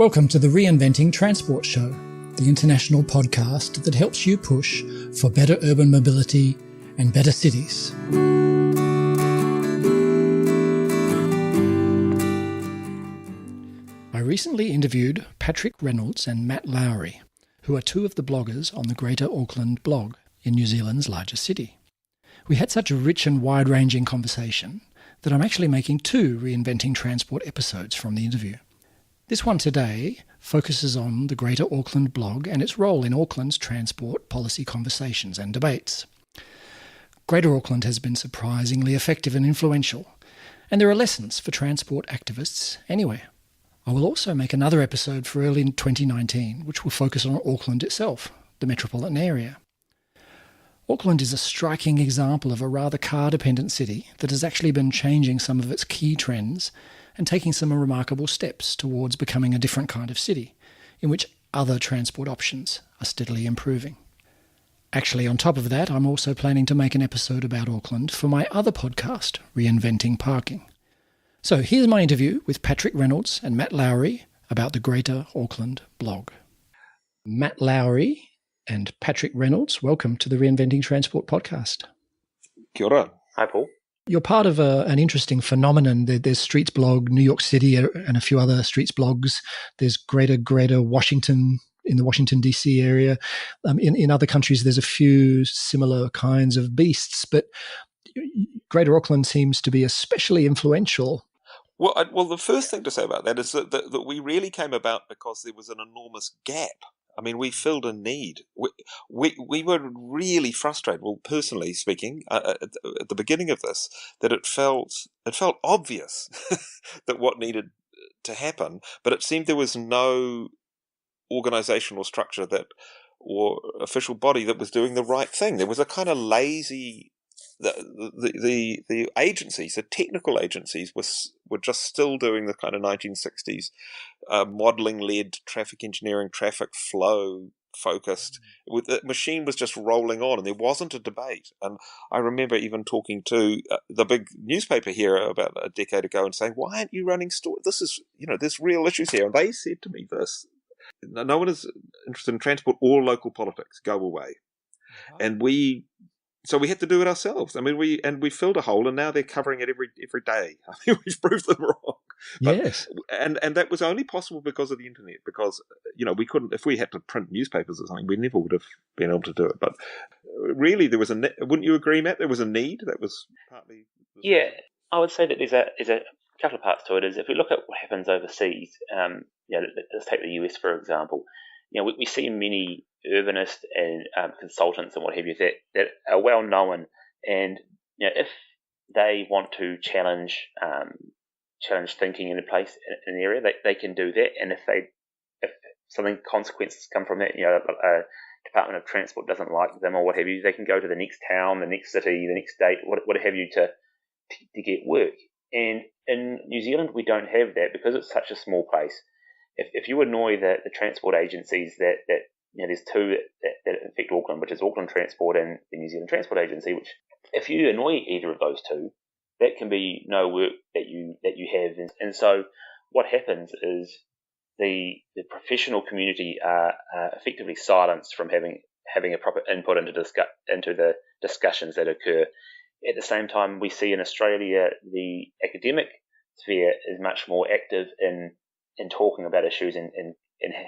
Welcome to the Reinventing Transport Show, the international podcast that helps you push for better urban mobility and better cities. I recently interviewed Patrick Reynolds and Matt Lowrie, who are two of the bloggers on the Greater Auckland blog in New Zealand's largest city. We had such a rich and wide-ranging conversation that I'm actually making two Reinventing Transport episodes from the interview. This one today focuses on the Greater Auckland blog and its role in Auckland's transport policy conversations and debates. Greater Auckland has been surprisingly effective and influential, and there are lessons for transport activists anywhere. I will also make another episode for early 2019, which will focus on Auckland itself, the metropolitan area. Auckland is a striking example of a rather car-dependent city that has actually been changing some of its key trends and taking some remarkable steps towards becoming a different kind of city, in which other transport options are steadily improving. Actually, on top of that, I'm also planning to make an episode about Auckland for my other podcast, Reinventing Parking. So here's my interview with Patrick Reynolds and Matt Lowrie about the Greater Auckland blog. Matt Lowrie and Patrick Reynolds, welcome to the Reinventing Transport podcast. Kia ora. Hi, Paul. You're part of an interesting phenomenon. There's Streets blog, New York City, and a few other Streets blogs. There's Greater Washington in the Washington, D.C. area. In other countries, there's a few similar kinds of beasts, but Greater Auckland seems to be especially influential. Well, the first thing to say about that is that we really came about because there was an enormous gap. I mean, we filled a need. We were really frustrated. Well, personally speaking, at the beginning of this, that it felt obvious that what needed to happen, but it seemed there was no organizational structure or official body that was doing the right thing. There was a kind of lazy. The agencies, the technical agencies, were just still doing the kind of 1960s modelling-led traffic engineering, traffic flow focused. The machine was just rolling on, and there wasn't a debate. And I remember even talking to the big newspaper here about a decade ago and saying, "Why aren't you running stories? This is, there's real issues here." And they said to me this: "No one is interested in transport or local politics. Go away." Oh. And so we had to do it ourselves. I mean, we filled a hole, and now they're covering it every day. I mean, we've proved them wrong. But, yes, and that was only possible because of the internet. Because we couldn't, if we had to print newspapers or something, we never would have been able to do it. But really, there was wouldn't you agree, Matt? There was a need. That was partly. Yeah, I would say that there's a couple of parts to it. Is if we look at what happens overseas, let's take the US for example. We see many urbanists and consultants and what have you that are well known, and if they want to challenge thinking in a place in an area, they can do that. And if something consequences come from that, a Department of Transport doesn't like them or what have you, they can go to the next town, the next city, the next state, what have you to get work. And in New Zealand, we don't have that because it's such a small place. If you annoy the transport agencies that there's two that affect Auckland, which is Auckland Transport and the New Zealand Transport Agency, which if you annoy either of those two, that can be no work that you have. And so what happens is the professional community are effectively silenced from having a proper input into the discussions that occur. At the same time, we see in Australia the academic sphere is much more active in talking about issues and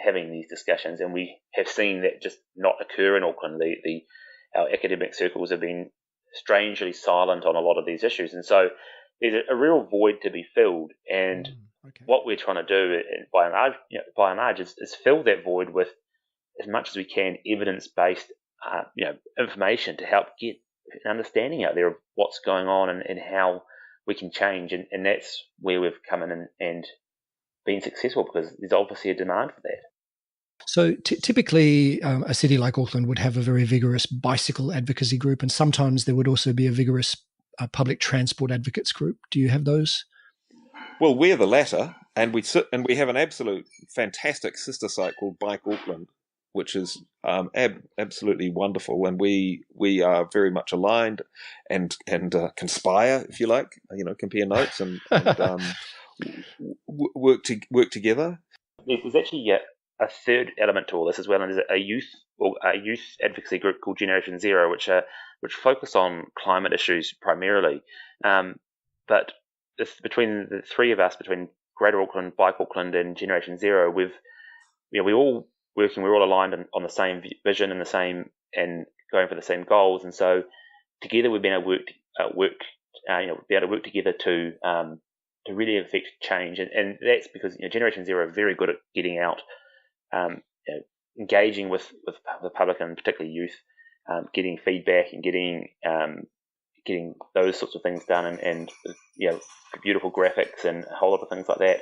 having these discussions, and we have seen that just not occur in Auckland. Our academic circles have been strangely silent on a lot of these issues, and so there's a real void to be filled. And what we're trying to do, by and large, is fill that void with as much as we can evidence-based, information to help get an understanding out there of what's going on and how we can change, and that's where we've come in and been successful, because there's obviously a demand for that. So typically a city like Auckland would have a very vigorous bicycle advocacy group, and sometimes there would also be a vigorous public transport advocates group. Do you have those? Well, we're the latter, and we have an absolute fantastic sister site called Bike Auckland, which is absolutely wonderful, and we are very much aligned and conspire, if you like, compare notes and work together. There's actually a third element to all this as well, and there's a youth advocacy group called Generation Zero, which focus on climate issues primarily. But between the three of us, between Greater Auckland, Bike Auckland, and Generation Zero, we're all working, we're all aligned on the same vision and and going for the same goals, and so together we've been able to be able to work together to really affect change, and that's because Generation Zero are very good at getting out, engaging with the public and particularly youth, getting feedback and getting those sorts of things done, and beautiful graphics and a whole lot of things like that.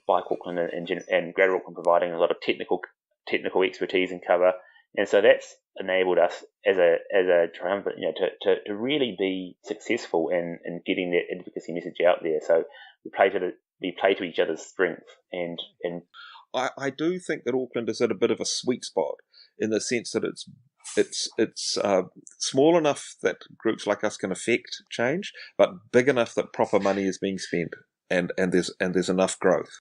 Bike Auckland and Greater Auckland providing a lot of technical expertise and cover, and so that's enabled us as a triumvirate, to really be successful in getting that advocacy message out there. So we play to each other's strengths, and I do think that Auckland is at a bit of a sweet spot in the sense that it's small enough that groups like us can affect change, but big enough that proper money is being spent and there's enough growth.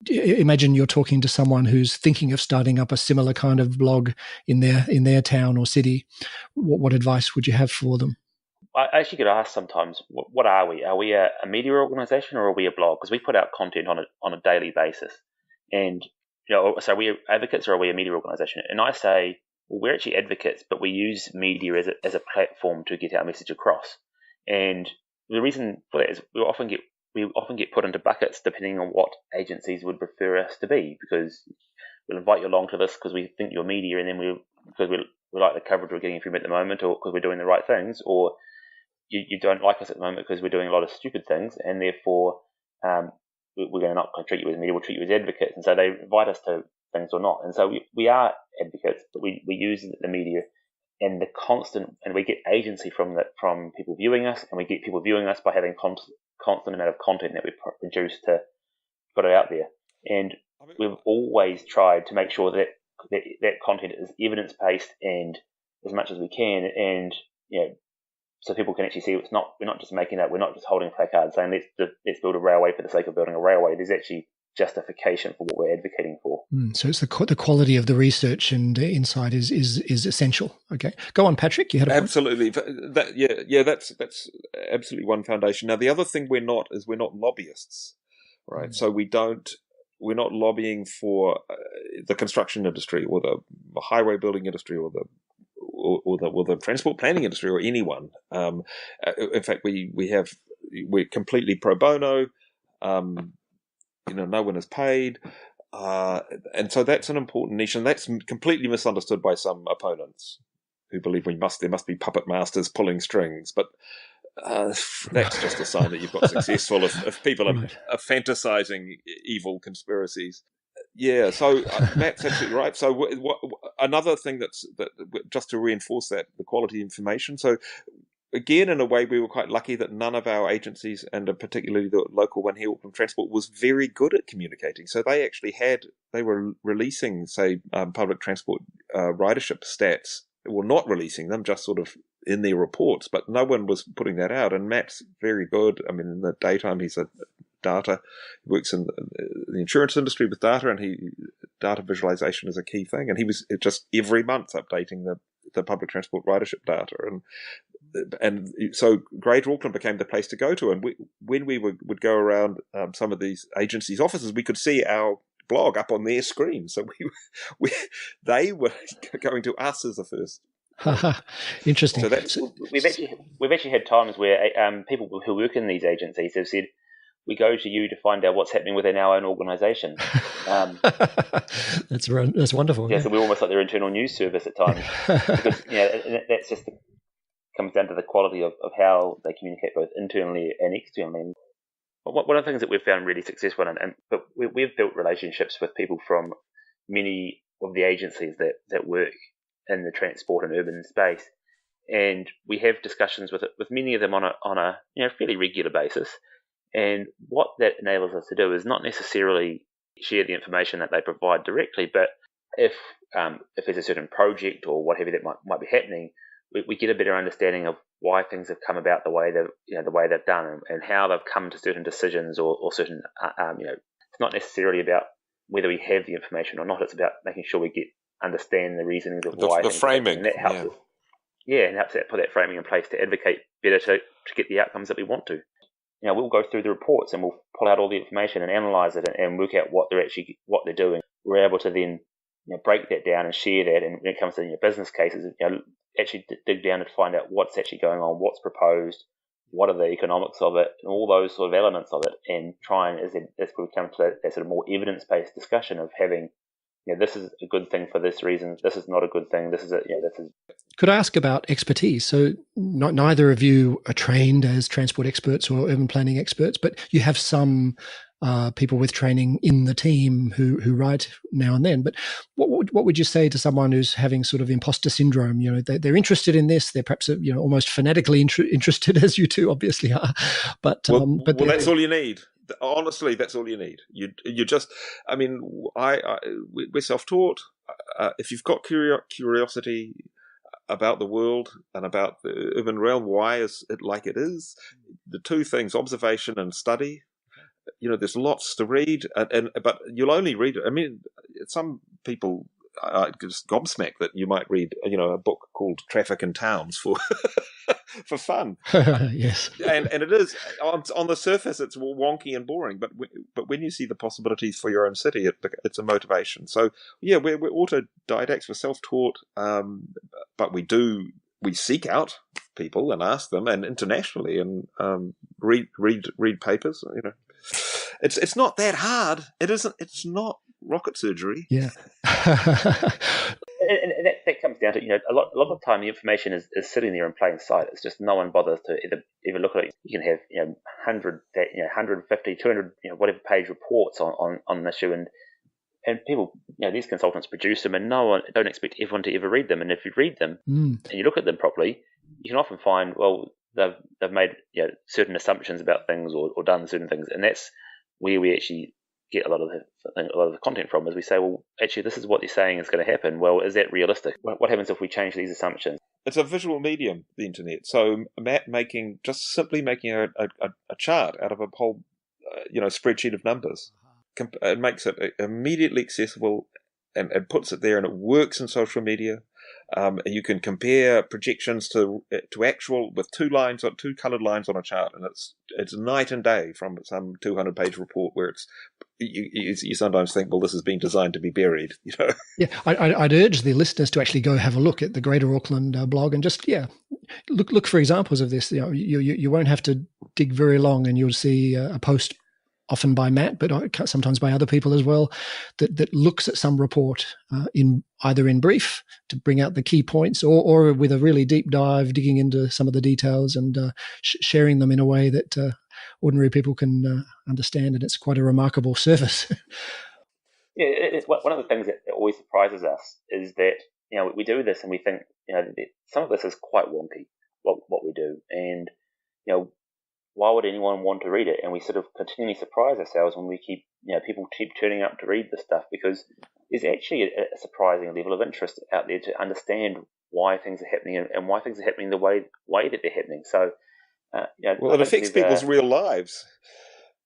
Imagine you're talking to someone who's thinking of starting up a similar kind of blog in their town or city. What advice would you have for them? I actually get asked sometimes, what are we? Are we a media organisation or are we a blog? Because we put out content on a daily basis. And, so are we advocates or are we a media organisation? And I say, well, we're actually advocates, but we use media as a platform to get our message across. And the reason for that is we often get put into buckets depending on what agencies would prefer us to be, because we'll invite you along to this because we think you're media, and then because we like the coverage we're getting from you at the moment, or because we're doing the right things, or you don't like us at the moment because we're doing a lot of stupid things, and therefore we're going to not treat you as media, we'll treat you as advocates. And so they invite us to things or not. And so we are advocates, but we use the media and and we get agency from people viewing us, and we get people viewing us by having constant amount of content that we produce to put it out there. And we've always tried to make sure that content is evidence-based and as much as we can, and so people can actually see we're not just making that, we're not just holding placards saying let's build a railway for the sake of building a railway. There's actually justification for what we're advocating for. So it's the quality of the research and insight is essential. Okay, go on, Patrick. You had a point? Absolutely. That's absolutely one foundation. Now the other thing we're not lobbyists, right? So we're not lobbying for the construction industry or the highway building industry or the transport planning industry or anyone. In fact, we're completely pro bono. No one is paid, and so that's an important niche, and that's completely misunderstood by some opponents who believe there must be puppet masters pulling strings. But that's just a sign that you've got successful if people are fantasizing evil conspiracies. Yeah, so Matt's absolutely right. So another thing that just to reinforce that, the quality the so again, in a way, we were quite lucky that none of our agencies, and particularly the local one here, Auckland Transport, was very good at communicating. So they were releasing, say, public transport ridership stats. Well, not releasing them, just sort of in their reports, but no one was putting that out. And Matt's very good. I mean, in the daytime, he's a data. He works in the insurance industry with data, and data visualization is a key thing. And he was just every month updating the public transport ridership data, and so Greater Auckland became the place to go to. And when we would go around some of these agencies' offices, we could see our blog up on their screen. So they were going to us as a first. Interesting. So we've actually had times where people who work in these agencies have said, we go to you to find out what's happening within our own organisation. That's wonderful. Yeah, so we're almost like their internal news service at times. Because that's just comes down to the quality of how they communicate both internally and externally. One of the things that we've found really successful, but we've built relationships with people from many of the agencies that work in the transport and urban space, and we have discussions with many of them on a fairly regular basis. And what that enables us to do is not necessarily share the information that they provide directly, but if there's a certain project or whatever that might be happening, we get a better understanding of why things have come about the way they've done, and how they've come to certain decisions or certain it's not necessarily about whether we have the information or not. It's about making sure we understand the reasonings of why the things are happening. framing, and that helps us. Yeah, and helps put that framing in place to advocate better to get the outcomes that we want to. We'll go through the reports and we'll pull out all the information and analyze it and work out what they're doing. We're able to then break that down and share that. And when it comes to business cases, actually dig down and find out what's actually going on, what's proposed, what are the economics of it, and all those sort of elements of it, and try and that's where we come to that sort of more evidence-based discussion of having, this is a good thing for this reason, this is not a good thing, this is. Could I ask about expertise? So neither of you are trained as transport experts or urban planning experts, but you have some people with training in the team who write now and then. But what would you say to someone who's having sort of imposter syndrome? They're interested in this. They're perhaps almost fanatically interested, as you two obviously are. But that's all you need. Honestly, that's all you need. You just, I mean, we're self-taught. If you've got curiosity about the world and about the urban realm, why is it like it is? The two things, observation and study. There's lots to read, but you'll only read it. I mean, some people are just gobsmacked that you might read, a book called Traffic in Towns for for fun. Yes, and it is on the surface it's wonky and boring, but when you see the possibilities for your own city, it's a motivation. So yeah, we're autodidacts, we're self-taught, but we seek out people and ask them, and internationally, and read papers. It's not that hard. It isn't. It's not rocket surgery. Yeah. And that comes down to a lot of the time the information is sitting there in plain sight. It's just no one bothers to either look at it. You can have 100, 150, 200 whatever page reports on an issue, and people these consultants produce them, and don't expect everyone to ever read them. And if you read them and you look at them properly, you can often find they've made certain assumptions about things or done certain things, and that's where we actually get a lot of the content from. Is we say, well, actually, this is what they're saying is going to happen. Well, is that realistic? What happens if we change these assumptions? It's a visual medium, the internet. So Matt simply making a chart out of a whole spreadsheet of numbers, it makes it immediately accessible and puts it there, and it works in social media. You can compare projections to actual with two coloured lines on a chart, and it's night and day from some 200-page report where you sometimes think, well, this has been designed to be buried. Yeah, I'd urge the listeners to actually go have a look at the Greater Auckland blog and just look for examples of this. You won't have to dig very long, and you'll see a post, often by Matt, but sometimes by other people as well, that looks at some report either in brief to bring out the key points, or with a really deep dive, digging into some of the details and sharing them in a way that ordinary people can understand. And it's quite a remarkable service. Yeah, it's one of the things that always surprises us is that we do this and we think that some of this is quite wonky, what we do, and why would anyone want to read it? And we sort of continually surprise ourselves when we people keep turning up to read this stuff, because there's actually a surprising level of interest out there to understand why things are happening and why things are happening the way that they're happening. So, it affects people's real lives.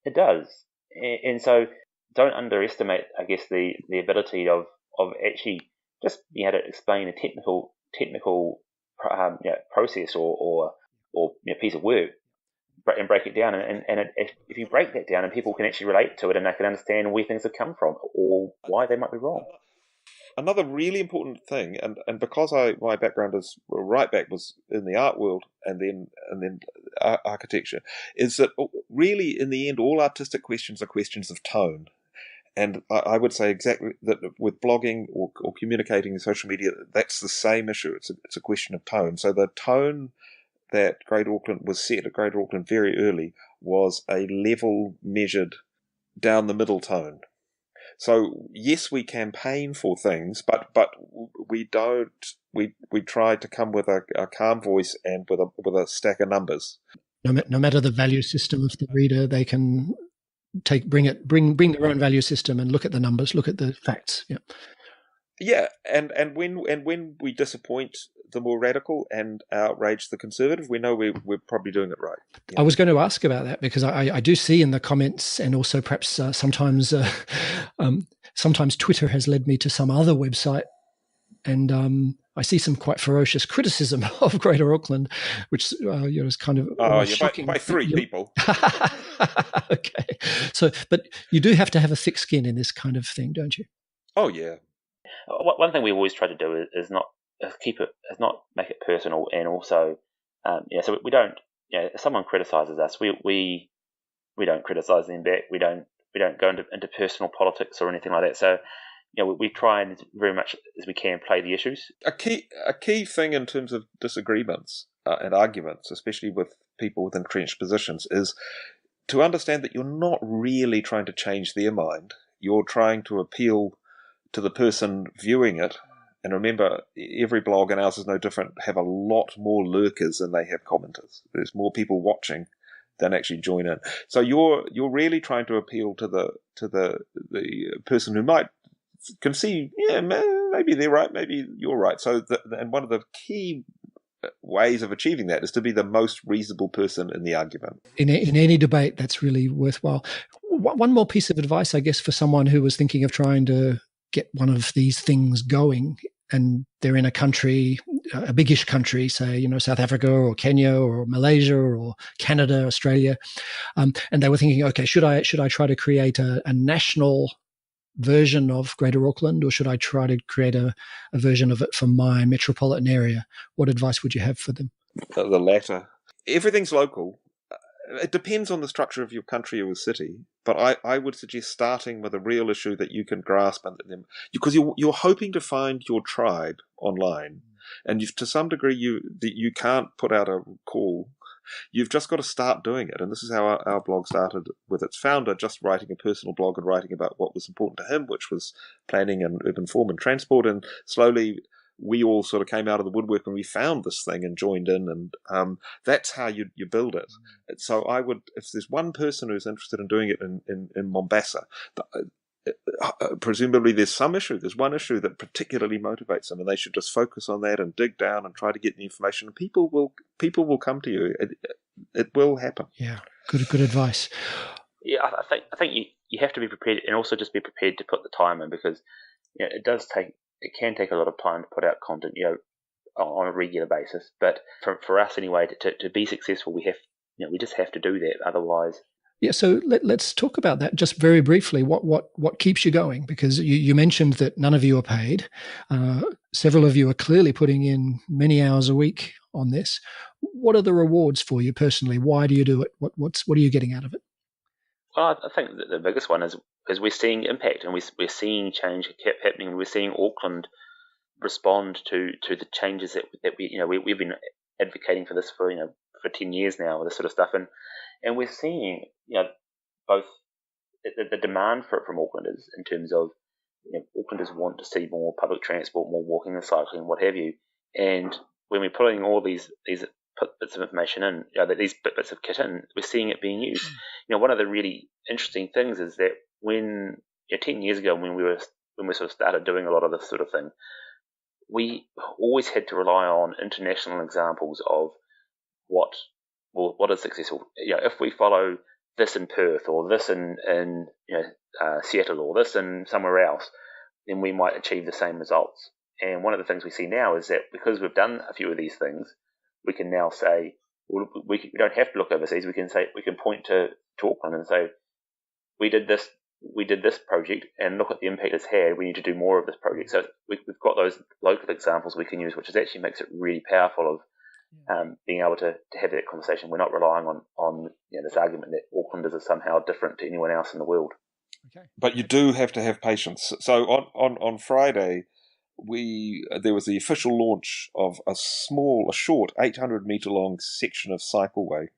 It does, and so don't underestimate, I guess, the ability of actually just being able to explain a technical process or piece of work, and break it down, and if you break that down and people can actually relate to it and they can understand where things have come from or why they might be wrong. Another really important thing, and because my background is right back was in the art world and then architecture, is that really in the end all artistic questions are questions of tone. And I would say exactly that with blogging or communicating in social media, that's the same issue. It's a question of tone. So the tone that Greater Auckland was set at Greater Auckland very early was a level, measured, down the middle tone. So yes, we campaign for things, but we don't. We try to come with a calm voice and with a stack of numbers. No matter the value system of the reader, they can bring their own value system and look at the numbers, look at the facts. Yeah. Yeah, and when we disappoint the more radical and outrage the conservative, we know we're probably doing it right. I was going to ask about that because I do see in the comments, and also perhaps sometimes Twitter has led me to some other website, and I see some quite ferocious criticism of Greater Auckland, which is kind of shocking. By three people. Okay, so but you do have to have a thick skin in this kind of thing, don't you? Oh yeah. One thing we always try to do is not make it personal, and also, so we don't. If someone criticizes us, we don't criticize them back. We don't go into personal politics or anything like that. So, we try and very much as we can play the issues. A key thing in terms of disagreements and arguments, especially with people with entrenched positions, is to understand that you're not really trying to change their mind. You're trying to appeal to the person viewing it. And remember, every blog, and ours is no different, have a lot more lurkers than they have commenters. There's more people watching than actually join in. So you're really trying to appeal to the person who can see, maybe they're right, maybe you're right. So and one of the key ways of achieving that is to be the most reasonable person in the argument. In any debate, that's really worthwhile. One more piece of advice, I guess, for someone who was thinking of trying to get one of these things going, and they're in a country, a biggish country, say, South Africa or Kenya or Malaysia or Canada, Australia, and they were thinking, okay, should I try to create a national version of Greater Auckland, or should I try to create a version of it for my metropolitan area? What advice would you have for them? The latter. Everything's local. It depends on the structure of your country or city, but I would suggest starting with a real issue that you can grasp, because you're hoping to find your tribe online, and to some degree you can't put out a call. You've just got to start doing it, and this is how our blog started, with its founder just writing a personal blog and writing about what was important to him, which was planning and urban form and transport, and slowly we all sort of came out of the woodwork and we found this thing and joined in, and that's how you build it. So I would, if there's one person who's interested in doing it in Mombasa, presumably there's one issue that particularly motivates them, and they should just focus on that and dig down and try to get the information. People will come to you. It will happen. Yeah, good advice. Yeah, I think you have to be prepared, and also just be prepared to put the time in, because it can take a lot of time to put out content, on a regular basis. But for us anyway, to be successful, we just have to do that. Otherwise. Yeah, so let's talk about that just very briefly. What keeps you going? Because you mentioned that none of you are paid. Several of you are clearly putting in many hours a week on this. What are the rewards for you personally? Why do you do it? What are you getting out of it? Well, I think that the biggest one is we're seeing impact, and we're seeing change happening. We're seeing Auckland respond to the changes that we've been advocating for this for 10 years now, this sort of stuff, and we're seeing both the demand for it from Aucklanders, in terms of Aucklanders want to see more public transport, more walking and cycling, what have you. And when we're putting all these bits of information in, these bits of kit in, we're seeing it being used. One of the really interesting things is that when 10 years ago, when we sort of started doing a lot of this sort of thing, we always had to rely on international examples of what is successful. If we follow this in Perth, or this in Seattle, or this in somewhere else, then we might achieve the same results. And one of the things we see now is that because we've done a few of these things, we can now say, well, we don't have to look overseas. We can point to Auckland and say, we did this project, and look at the impact it's had. We need to do more of this project. So we've got those local examples we can use, which actually makes it really powerful of being able to have that conversation. We're not relying on this argument that Aucklanders are somehow different to anyone else in the world. Okay. But you do have to have patience. So on Friday, there was the official launch of a short 800-metre long section of cycleway.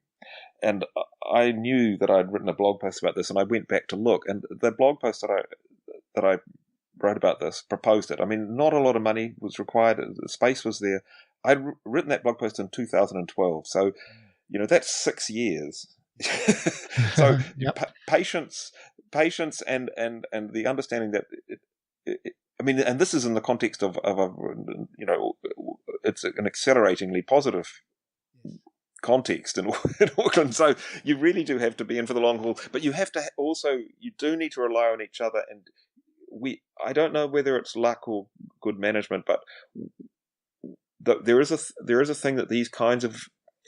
And I knew that I'd written a blog post about this, and I went back to look. And the blog post that I wrote about this proposed it. I mean, not a lot of money was required. The space was there. I'd written that blog post in 2012. So, that's 6 years. So yep. Patience, and the understanding that and this is in the context of it's an acceleratingly positive context in Auckland. So you really do have to be in for the long haul, but you have to you do need to rely on each other. And I don't know whether it's luck or good management, but there is a thing that these kinds of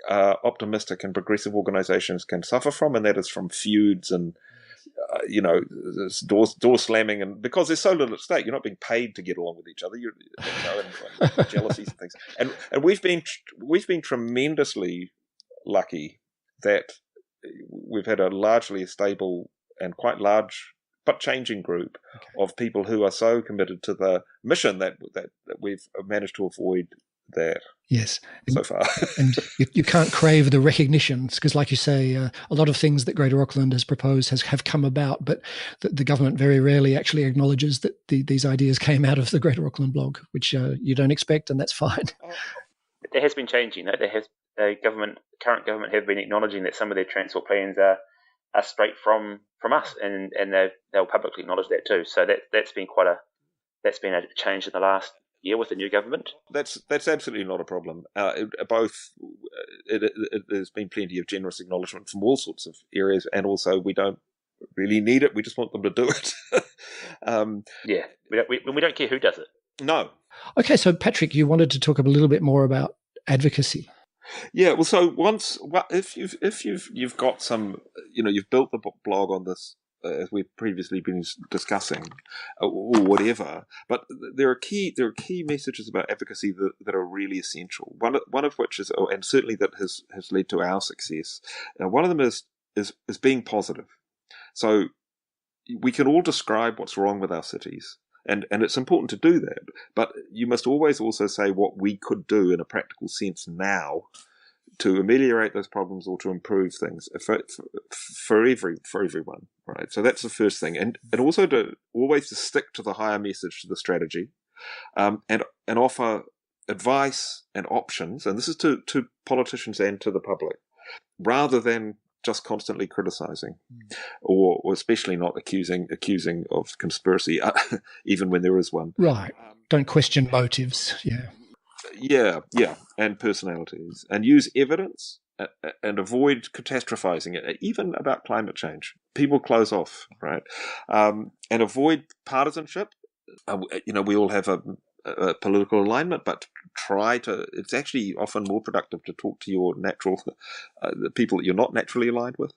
optimistic and progressive organizations can suffer from, and that is from feuds and door slamming, and because there's so little at stake, you're not being paid to get along with each other. And jealousies and things. And we've been tremendously lucky that we've had a largely stable and quite large but changing group of people who are so committed to the mission that we've managed to avoid that. Yes. So far. And you can't crave the recognitions because, like you say, a lot of things that Greater Auckland has proposed have come about, but the government very rarely actually acknowledges that these ideas came out of the Greater Auckland blog, which you don't expect, and that's fine. There has been changing. Current government have been acknowledging that some of their transport plans are straight from us, and they'll publicly acknowledge that too. So that's been a change in the last year with the new government. That's absolutely not a problem. There's been plenty of generous acknowledgement from all sorts of areas, and also we don't really need it. We just want them to do it. We don't care who does it. No. Okay, so Patrick, you wanted to talk a little bit more about advocacy. Yeah, well, so if you've got some, you've built the blog on this, as we've previously been discussing, or whatever. But there are key messages about advocacy that are really essential. One of which is, and certainly that has led to our success. One of them is being positive. So we can all describe what's wrong with our cities. And it's important to do that, but you must always also say what we could do in a practical sense now to ameliorate those problems or to improve things for everyone, right? So that's the first thing, and also to always to stick to the higher message, to the strategy, and offer advice and options, and this is to politicians and to the public, rather than just constantly criticizing, or especially not accusing of conspiracy, even when there is one. Right. Don't question motives. Yeah, and personalities, and use evidence and avoid catastrophizing it, even about climate change. People close off, right? And avoid partisanship. We all have a political alignment, but it's actually often more productive to talk to your the people that you're not naturally aligned with.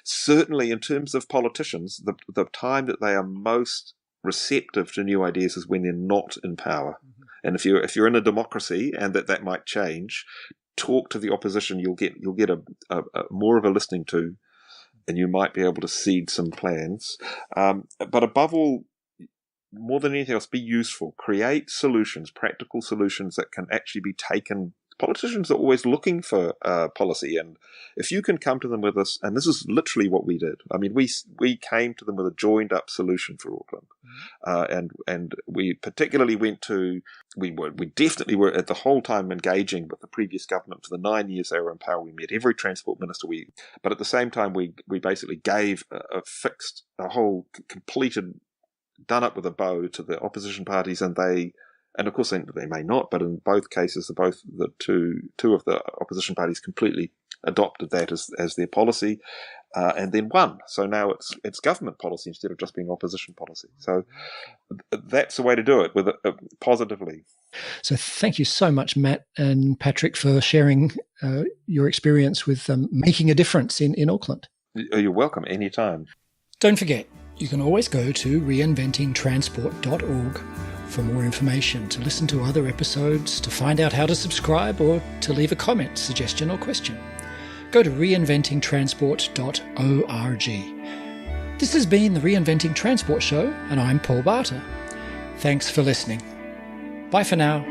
Certainly in terms of politicians, the time that they are most receptive to new ideas is when they're not in power. Mm-hmm. And if you're in a democracy, and that might change, talk to the opposition. You'll get a more of a listening to, and you might be able to seed some plans. But above all, more than anything else, be useful. Create solutions, practical solutions that can actually be taken. Politicians are always looking for policy, and if you can come to them with this, and this is literally what we did. I mean, we came to them with a joined-up solution for Auckland, and we particularly we definitely were at the whole time engaging with the previous government for the 9 years they were in power. We met every transport minister. But at the same time, we basically gave a whole completed, done up with a bow to the opposition parties, and of course they may not, but in both cases, the two of the opposition parties completely adopted that as their policy, and then won. So now it's government policy instead of just being opposition policy. So that's the way to do it, with positively. So thank you so much, Matt and Patrick, for sharing your experience with making a difference in Auckland. You're welcome, anytime. Don't forget, you can always go to reinventingtransport.org for more information, to listen to other episodes, to find out how to subscribe, or to leave a comment, suggestion, or question. Go to reinventingtransport.org. This has been the Reinventing Transport Show, and I'm Paul Barter. Thanks for listening. Bye for now.